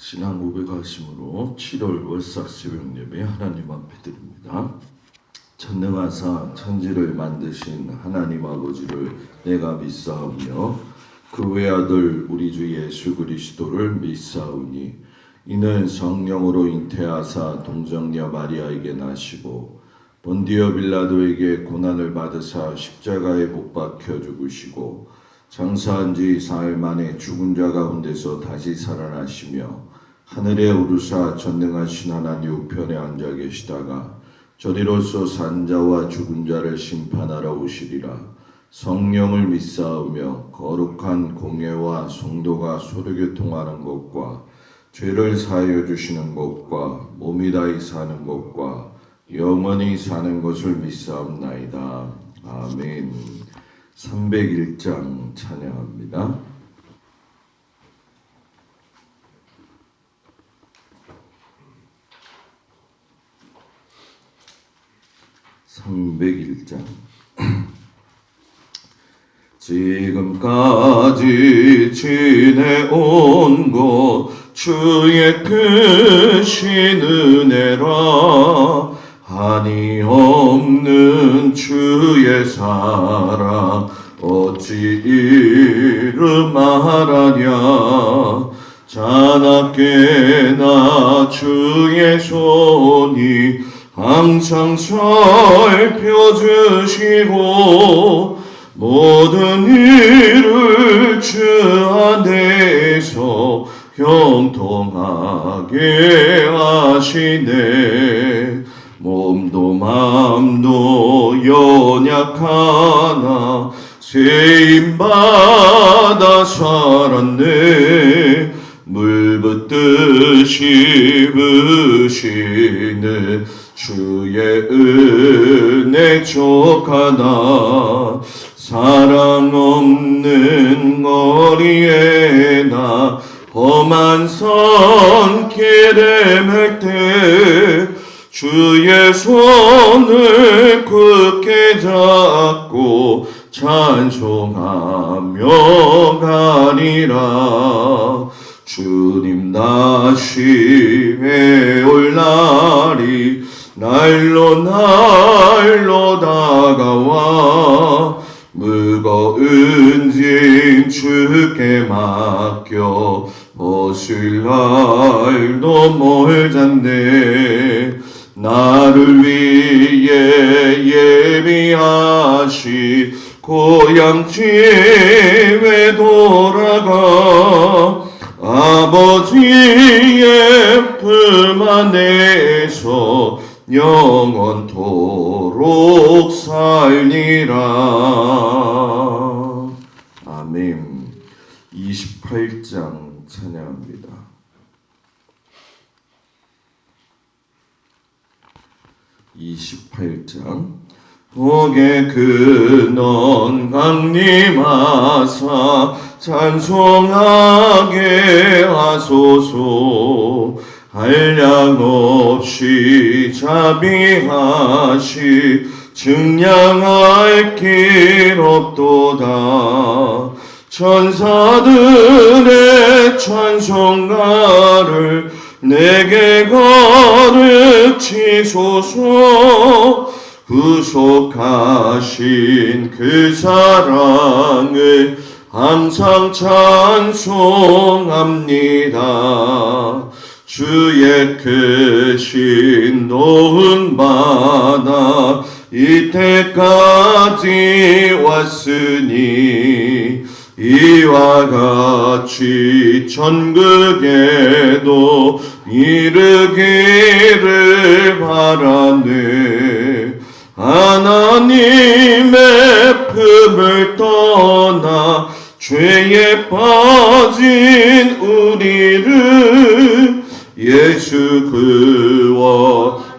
신앙 고백하심으로 7월 월삭 새벽 예배 하나님 앞에 드립니다. 전능하사 천지를 만드신 하나님 아버지를 내가 믿사오며 그 외아들 우리 주 예수 그리스도를 믿사오니 이는 성령으로 잉태하사 동정녀 마리아에게 나시고 본디오 빌라도에게 고난을 받으사 십자가에 못 박혀 죽으시고 장사한 지 4일 만에 죽은 자 가운데서 다시 살아나시며 하늘에 오르사 전능하신 하나님 우편에 앉아 계시다가 저리로서 산 자와 죽은 자를 심판하러 오시리라. 성령을 믿사오며 거룩한 공예와 성도가 소르교통하는 것과 죄를 사하여 주시는 것과 몸이 다히 사는 것과 영원히 사는 것을 믿사옵나이다. 아멘. 301장 찬양합니다. 301장. 지금까지 지내온 것 주의 크신 은혜라. 한이 없는 주의 사랑 어찌 이름 말하랴. 자나깨나 주의 손이 항상 살펴주시고 모든 일을 주 안에서 형통하게 하시네. 몸도 마음도 연약하나 세임받아 살았네. 물 붓듯이 부시는 주의 은혜 족하나. 사랑 없는 거리에 나 험한 선길에 맬 때 주의 손을 굳게 잡고 찬송하며 가리라. 주님 다시 회올 날이 날로 다가와 무거운 짐 주께 맡겨 벗을 날도 멀잖네. 나를 위해 예비하시 고향 집에 돌아가 아버지의 품 안에서 영원토록 살리라. 아멘. 28장 찬양합니다. 28장. 복의 근원 강림하사 찬송하게 하소서. 한량 없이 자비하시 증량할 길 없도다. 천사들의 찬송가를 내게 가르치소서. 구속하신 그 사랑을 항상 찬송합니다. 주의 크신 도움 받아 이때까지 왔으니 이와 같이 천국에도 이르기를 바라네. 하나님의 품을 떠나 죄에 빠진 우리를 예수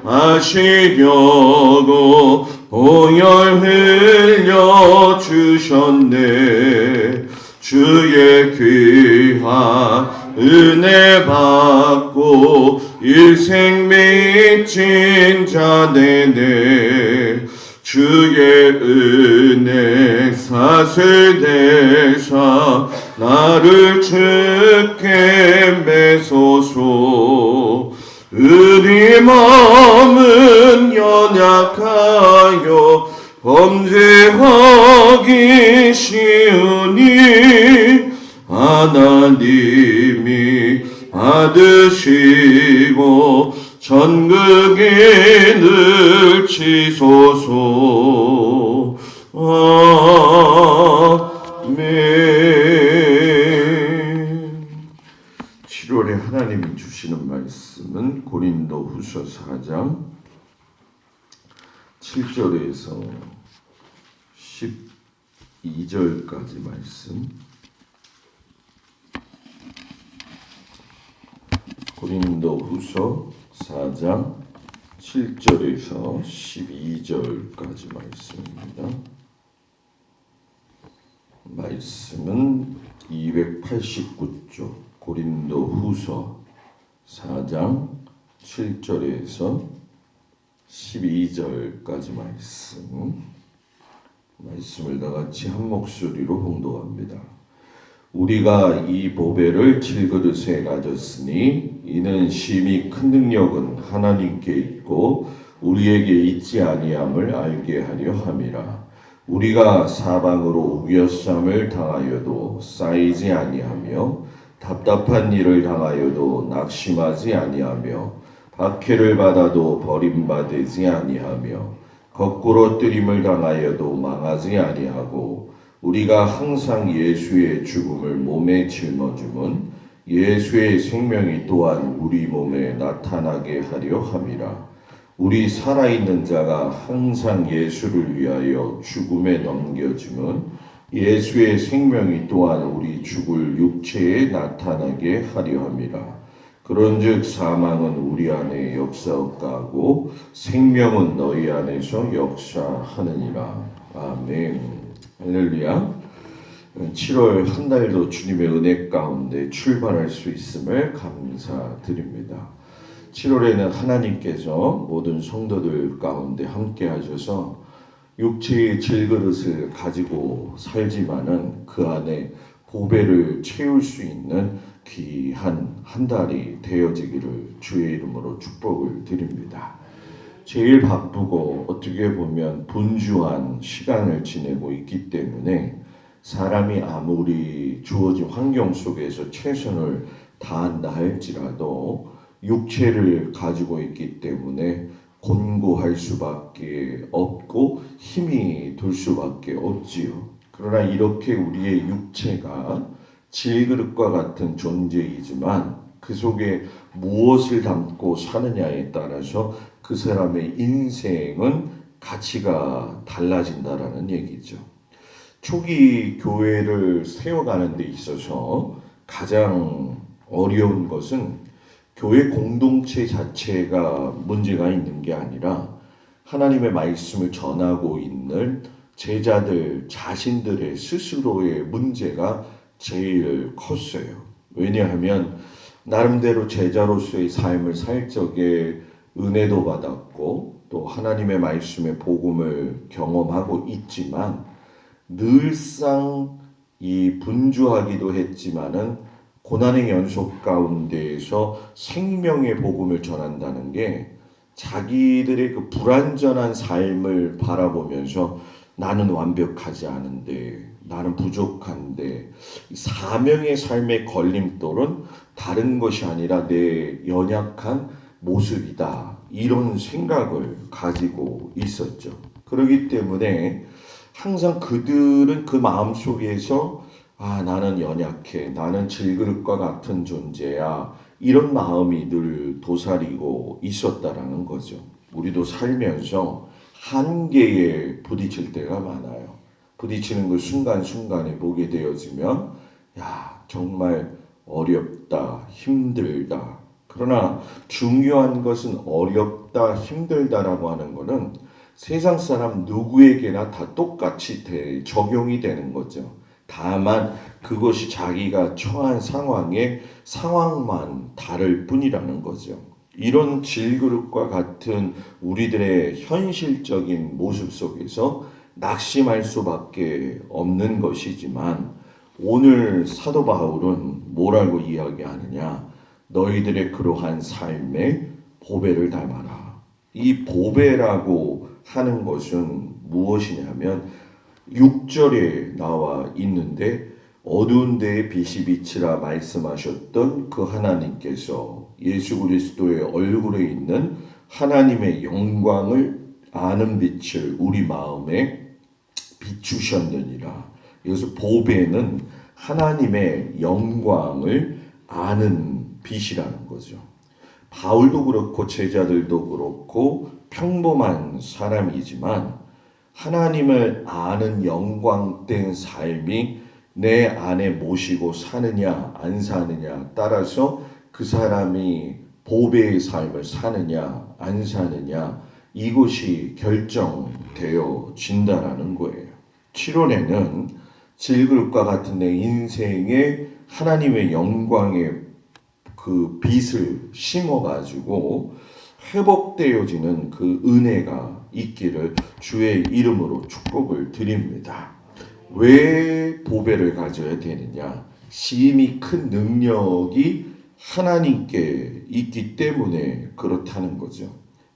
구원하시려고 보혈 흘려 주셨네. 주의 귀한 은혜 받고 일생 미친 자 되네. 주의 은혜 사슬대사 나를 주께 매소서. 우리 마음은 연약하여 범죄하기 쉬우니 하나님이 받으시고 전극에 늘치소서. 아멘. 7월에 하나님이 주시는 말씀은 고린도후서 4장 7절에서 12절까지 말씀. 고린도후서 4장 7절에서 12절까지 말씀입니다. 말씀은 289쪽 고린도후서 4장 7절에서 12절까지 말씀을 다 같이 한 목소리로 봉독합니다. 우리가 이 보배를 질그릇에 가졌으니 이는 심히 큰 능력은 하나님께 있고 우리에게 있지 아니함을 알게 하려 함이라. 우리가 사방으로 우겨쌈을 당하여도 쌓이지 아니하며 답답한 일을 당하여도 낙심하지 아니하며 박해를 받아도 버림받지 아니하며 거꾸로 뜨림을 당하여도 망하지 아니하고 우리가 항상 예수의 죽음을 몸에 짊어줌은 예수의 생명이 또한 우리 몸에 나타나게 하려 함이라. 우리 살아있는 자가 항상 예수를 위하여 죽음에 넘겨짐은 예수의 생명이 또한 우리 죽을 육체에 나타나게 하려 함이라. 그런즉 사망은 우리 안에 역사하고 생명은 너희 안에서 역사하느니라. 아멘. 할렐루야. 7월 한 달도 주님의 은혜 가운데 출발할 수 있음을 감사드립니다. 7월에는 하나님께서 모든 성도들 가운데 함께 하셔서 육체의 질그릇을 가지고 살지만은 그 안에 보배를 채울 수 있는 귀한 한 달이 되어지기를 주의 이름으로 축복을 드립니다. 제일 바쁘고 어떻게 보면 분주한 시간을 지내고 있기 때문에 사람이 아무리 주어진 환경 속에서 최선을 다한다 할지라도 육체를 가지고 있기 때문에 곤고할 수밖에 없고 힘이 들 수밖에 없지요. 그러나 이렇게 우리의 육체가 질그릇과 같은 존재이지만 그 속에 무엇을 담고 사느냐에 따라서 그 사람의 인생은 가치가 달라진다라는 얘기죠. 초기 교회를 세워가는 데 있어서 가장 어려운 것은 교회 공동체 자체가 문제가 있는 게 아니라 하나님의 말씀을 전하고 있는 제자들 자신들의 스스로의 문제가 제일 컸어요. 왜냐하면 나름대로 제자로서의 삶을 살 적에 은혜도 받았고 또 하나님의 말씀의 복음을 경험하고 있지만 늘상 이 분주하기도 했지만은 고난의 연속 가운데에서 생명의 복음을 전한다는 게 자기들의 그 불완전한 삶을 바라보면서 나는 완벽하지 않은데, 나는 부족한데, 사명의 삶의 걸림돌은 다른 것이 아니라 내 연약한 모습이다. 이런 생각을 가지고 있었죠. 그렇기 때문에 항상 그들은 그 마음속에서 나는 연약해. 나는 질그릇과 같은 존재야. 이런 마음이 늘 도사리고 있었다라는 거죠. 우리도 살면서 한계에 부딪힐 때가 많아요. 부딪히는 그 순간순간에 보게 되어지면 정말 어렵다, 힘들다. 그러나 중요한 것은 어렵다, 힘들다라고 하는 것은 세상 사람 누구에게나 다 똑같이 적용이 되는 거죠. 다만 그것이 자기가 처한 상황만 다를 뿐이라는 거죠. 이런 질그릇과 같은 우리들의 현실적인 모습 속에서 낙심할 수밖에 없는 것이지만 오늘 사도 바울은 뭐라고 이야기하느냐? 너희들의 그러한 삶에 보배를 담아라. 이 보배라고 하는 것은 무엇이냐면 6절에 나와 있는데 어두운 데에 빛이 비치라 말씀하셨던 그 하나님께서 예수 그리스도의 얼굴에 있는 하나님의 영광을 아는 빛을 우리 마음에 비추셨느니라. 여기서 보배는 하나님의 영광을 아는 빛이라는 거죠. 바울도 그렇고 제자들도 그렇고 평범한 사람이지만 하나님을 아는 영광된 삶이 내 안에 모시고 사느냐 안 사느냐 따라서 그 사람이 보배의 삶을 사느냐 안 사느냐 이것이 결정되어진다라는 거예요. 7월에는 질그릇과 같은 내 인생에 하나님의 영광의 그 빛을 심어가지고 회복되어지는 그 은혜가 있기를 주의 이름으로 축복을 드립니다. 왜 보배를 가져야 되느냐? 심히 큰 능력이 하나님께 있기 때문에 그렇다는 거죠.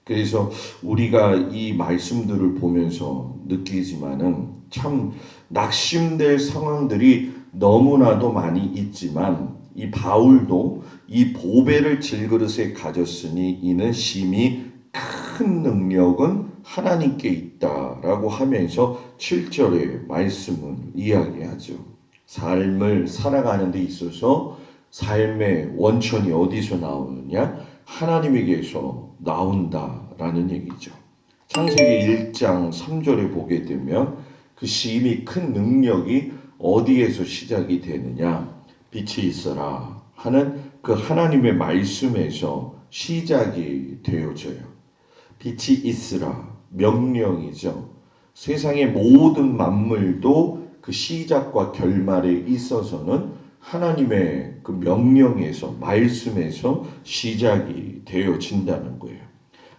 그래서 우리가 이 말씀들을 보면서 느끼지만은 참 낙심될 상황들이 너무나도 많이 있지만 이 바울도 이 보배를 질그릇에 가졌으니 이는 심히 큰 능력은 하나님께 있다라고 하면서 7절의 말씀을 이야기하죠. 삶을 살아가는 데 있어서 삶의 원천이 어디서 나오느냐? 하나님에게서 나온다라는 얘기죠. 창세기 1장 3절에 보게 되면 그 심히 큰 능력이 어디에서 시작이 되느냐? 빛이 있어라 하는 그 하나님의 말씀에서 시작이 되어져요. 빛이 있으라 명령이죠. 세상의 모든 만물도 그 시작과 결말에 있어서는 하나님의 그 명령에서 말씀에서 시작이 되어진다는 거예요.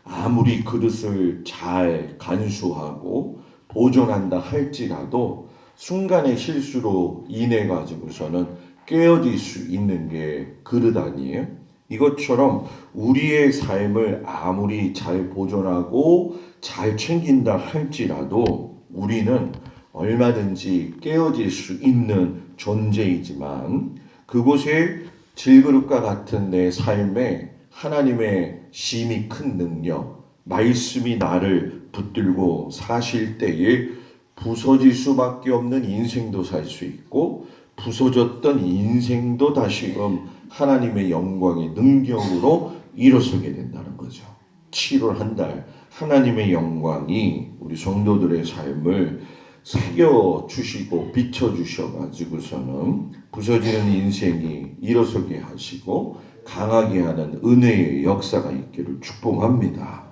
아무리 그릇을 잘 간수하고 보존한다 할지라도 순간의 실수로 인해 가지고서는 깨어질 수 있는 게 그릇 아니에요? 이것처럼 우리의 삶을 아무리 잘 보존하고 잘 챙긴다 할지라도 우리는 얼마든지 깨어질 수 있는 존재이지만 그곳에 질그릇과 같은 내 삶에 하나님의 심히 큰 능력, 말씀이 나를 붙들고 사실 때에 부서질 수밖에 없는 인생도 살 수 있고 부서졌던 인생도 다시금 하나님의 영광의 능력으로 일어서게 된다는 거죠. 7월 한 달 하나님의 영광이 우리 성도들의 삶을 새겨주시고 비춰주셔가지고서는 부서지는 인생이 일어서게 하시고 강하게 하는 은혜의 역사가 있기를 축복합니다.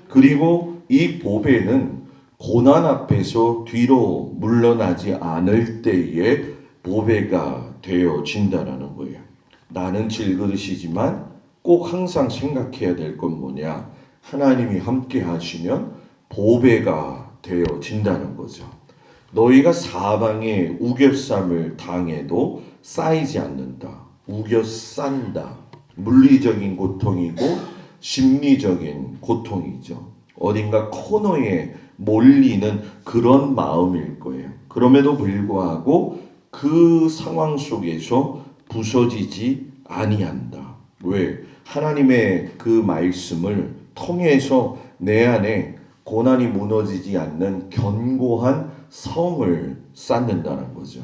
그리고 이 보배는 고난 앞에서 뒤로 물러나지 않을 때에 보배가 되어진다는 거예요. 나는 질그릇이지만 꼭 항상 생각해야 될 건 뭐냐? 하나님이 함께 하시면 보배가 되어진다는 거죠. 너희가 사방에 우겨쌈을 당해도 쌓이지 않는다. 우겨싼다. 물리적인 고통이고 심리적인 고통이죠. 어딘가 코너에 몰리는 그런 마음일 거예요. 그럼에도 불구하고 그 상황 속에서 부서지지 아니한다. 왜? 하나님의 그 말씀을 통해서 내 안에 고난이 무너지지 않는 견고한 성을 쌓는다는 거죠.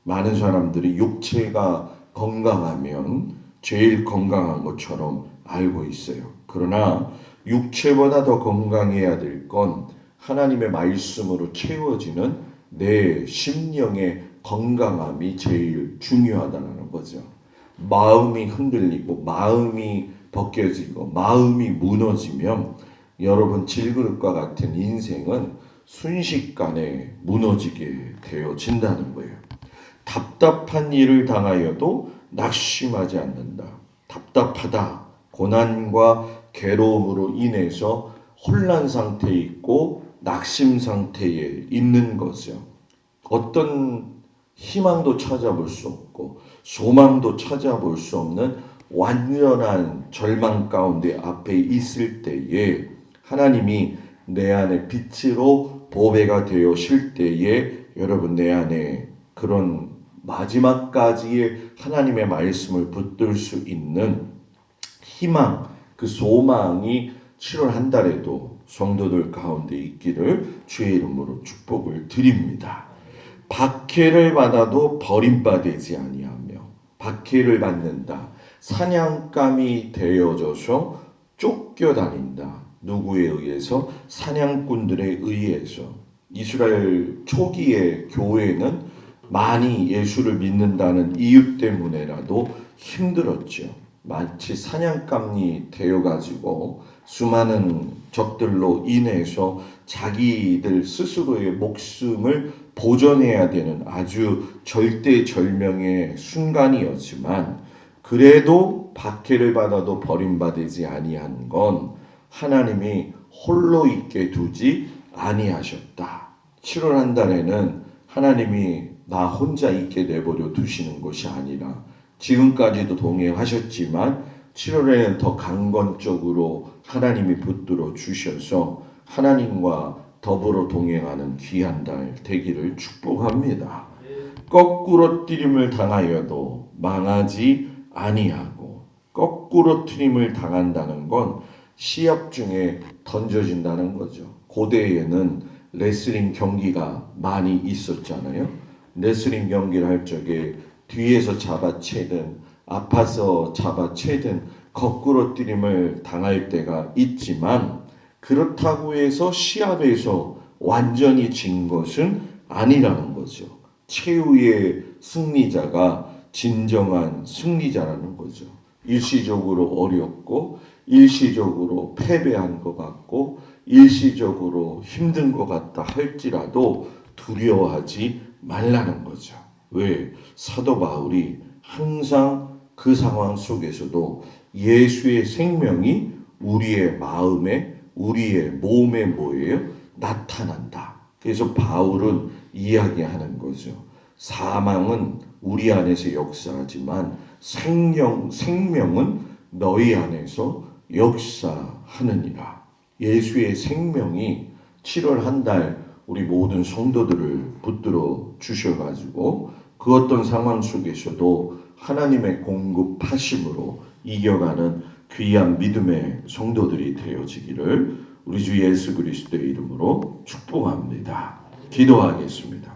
많은 사람들이 육체가 건강하면 제일 건강한 것처럼 알고 있어요. 그러나 육체보다 더 건강해야 될 건 하나님의 말씀으로 채워지는 내 심령의 건강함이 제일 중요하다는 거죠. 마음이 흔들리고 마음이 벗겨지고 마음이 무너지면 여러분 질그릇과 같은 인생은 순식간에 무너지게 되어진다는 거예요. 답답한 일을 당하여도 낙심하지 않는다. 답답하다. 고난과 괴로움으로 인해서 혼란 상태에 있고 낙심 상태에 있는 거죠. 어떤 희망도 찾아볼 수 없고 소망도 찾아볼 수 없는 완전한 절망 가운데 앞에 있을 때에 하나님이 내 안에 빛으로 보배가 되어실 때에 여러분 내 안에 그런 마지막까지의 하나님의 말씀을 붙들 수 있는 희망, 그 소망이 7월 한 달에도 성도들 가운데 있기를 주의 이름으로 축복을 드립니다. 박해를 받아도 버림받지 아니하며 박해를 받는다. 사냥감이 되어져서 쫓겨다닌다. 누구에 의해서? 사냥꾼들에 의해서. 이스라엘 초기의 교회는 많이 예수를 믿는다는 이유 때문에라도 힘들었죠. 마치 사냥감이 되어가지고 수많은 적들로 인해서 자기들 스스로의 목숨을 보존해야 되는 아주 절대절명의 순간이었지만 그래도 박해를 받아도 버림받지 아니한 건 하나님이 홀로 있게 두지 아니하셨다. 7월 한 달에는 하나님이 나 혼자 있게 내버려 두시는 것이 아니라 지금까지도 동행하셨지만 7월에는 더 강건적으로 하나님이 붙들어 주셔서 하나님과 더불어 동행하는 귀한 달 되기를 축복합니다. 거꾸로 뛰림을 당하여도 망하지 아니하고 거꾸로 뛰림을 당한다는 건 시합 중에 던져진다는 거죠. 고대에는 레슬링 경기가 많이 있었잖아요. 레슬링 경기를 할 적에 뒤에서 잡아채든 아파서 잡아채든 거꾸로 뛰림을 당할 때가 있지만 그렇다고 해서 시합에서 완전히 진 것은 아니라는 거죠. 최후의 승리자가 진정한 승리자라는 거죠. 일시적으로 어렵고 일시적으로 패배한 것 같고 일시적으로 힘든 것 같다 할지라도 두려워하지 말라는 거죠. 왜? 사도 바울이 항상 그 상황 속에서도 예수의 생명이 우리의 마음에 우리의 몸에 뭐예요? 나타난다. 그래서 바울은 이야기하는 거죠. 사망은 우리 안에서 역사하지만 생명은 너희 안에서 역사하느니라. 예수의 생명이 7월 한 달 우리 모든 성도들을 붙들어 주셔가지고 그 어떤 상황 속에서도 하나님의 공급하심으로 이겨가는 귀한 믿음의 성도들이 되어지기를 우리 주 예수 그리스도의 이름으로 축복합니다. 기도하겠습니다.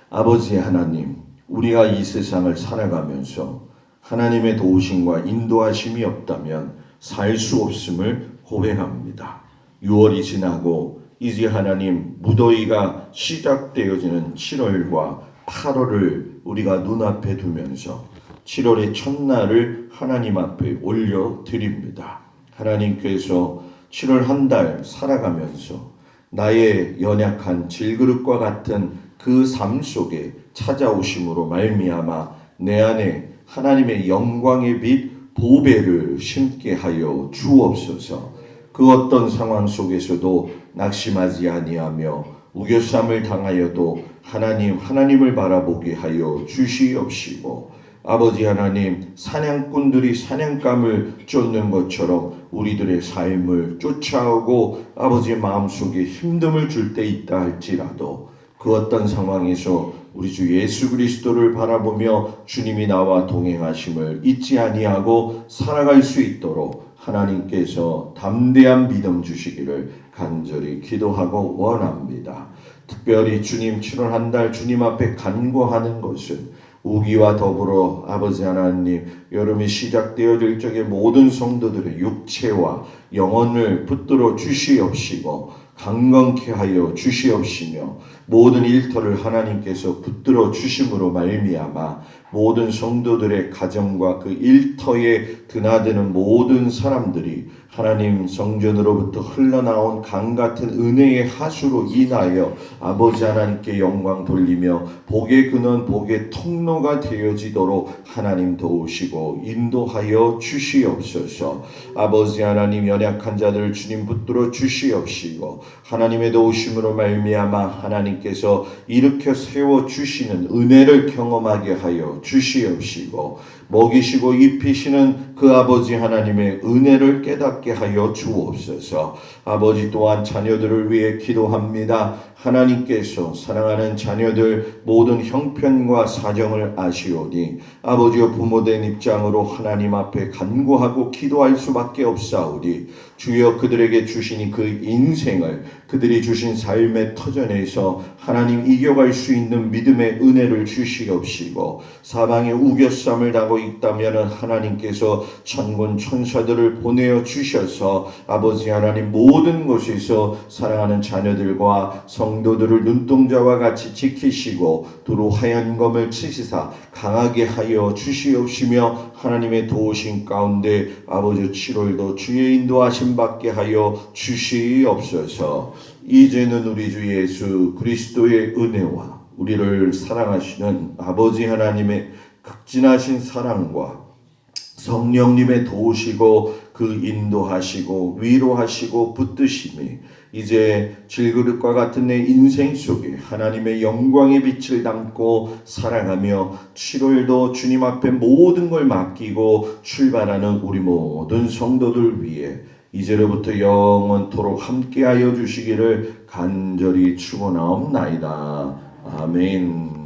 아버지 하나님, 우리가 이 세상을 살아가면서 하나님의 도우심과 인도하심이 없다면 살 수 없음을 고백합니다. 6월이 지나고 이제 하나님 무더위가 시작되어지는 7월과 8월을 우리가 눈앞에 두면서 7월의 첫날을 하나님 앞에 올려드립니다. 하나님께서 7월 한 달 살아가면서 나의 연약한 질그릇과 같은 그 삶 속에 찾아오심으로 말미암아 내 안에 하나님의 영광의 빛 보배를 심게 하여 주옵소서. 그 어떤 상황 속에서도 낙심하지 아니하며 우겨쌈을 당하여도 하나님을 바라보게 하여 주시옵시고 아버지 하나님 사냥꾼들이 사냥감을 쫓는 것처럼 우리들의 삶을 쫓아오고 아버지의 마음속에 힘듦을 줄 때 있다 할지라도 그 어떤 상황에서 우리 주 예수 그리스도를 바라보며 주님이 나와 동행하심을 잊지 아니하고 살아갈 수 있도록 하나님께서 담대한 믿음 주시기를 간절히 기도하고 원합니다. 특별히 주님 7월 한 달 주님 앞에 간구하는 것은 우기와 더불어 아버지 하나님 여름이 시작되어질 적에 모든 성도들의 육체와 영혼을 붙들어 주시옵시고 강건케 하여 주시옵시며 모든 일터를 하나님께서 붙들어 주심으로 말미암아 모든 성도들의 가정과 그 일터에 드나드는 모든 사람들이 하나님 성전으로부터 흘러나온 강 같은 은혜의 하수로 인하여 아버지 하나님께 영광 돌리며 복의 근원 복의 통로가 되어지도록 하나님 도우시고 인도하여 주시옵소서. 아버지 하나님 연약한 자들을 주님 붙들어 주시옵시고 하나님의 도우심으로 말미암아 하나님께서 일으켜 세워 주시는 은혜를 경험하게 하여 주시옵시고 먹이시고 입히시는 그 아버지 하나님의 은혜를 깨닫게 하여 주옵소서. 아버지 또한 자녀들을 위해 기도합니다. 하나님께서 사랑하는 자녀들 모든 형편과 사정을 아시오니 아버지여 부모된 입장으로 하나님 앞에 간구하고 기도할 수밖에 없사오니 주여 그들에게 주시니 그 인생을 그들이 주신 삶의 터전에서 하나님 이겨갈 수 있는 믿음의 은혜를 주시옵시고 사방에 우겨쌈을 당하고 있다면 하나님께서 천군 천사들을 보내어 주셔서 아버지 하나님 모든 곳에서 사랑하는 자녀들과 성도들을 눈동자와 같이 지키시고 두루 하얀 검을 치시사 강하게 하여 주시옵시며 하나님의 도우심 가운데 아버지 7월도 주의 인도하심 받게 하여 주시옵소서. 이제는 우리 주 예수 그리스도의 은혜와 우리를 사랑하시는 아버지 하나님의 극진하신 사랑과 성령님의 도우시고 그 인도하시고 위로하시고 붙드심이 이제 질그릇과 같은 내 인생 속에 하나님의 영광의 빛을 담고 사랑하며 7월도 주님 앞에 모든 걸 맡기고 출발하는 우리 모든 성도들 위해 이제로부터 영원토록 함께하여 주시기를 간절히 축원하옵나이다. 아멘.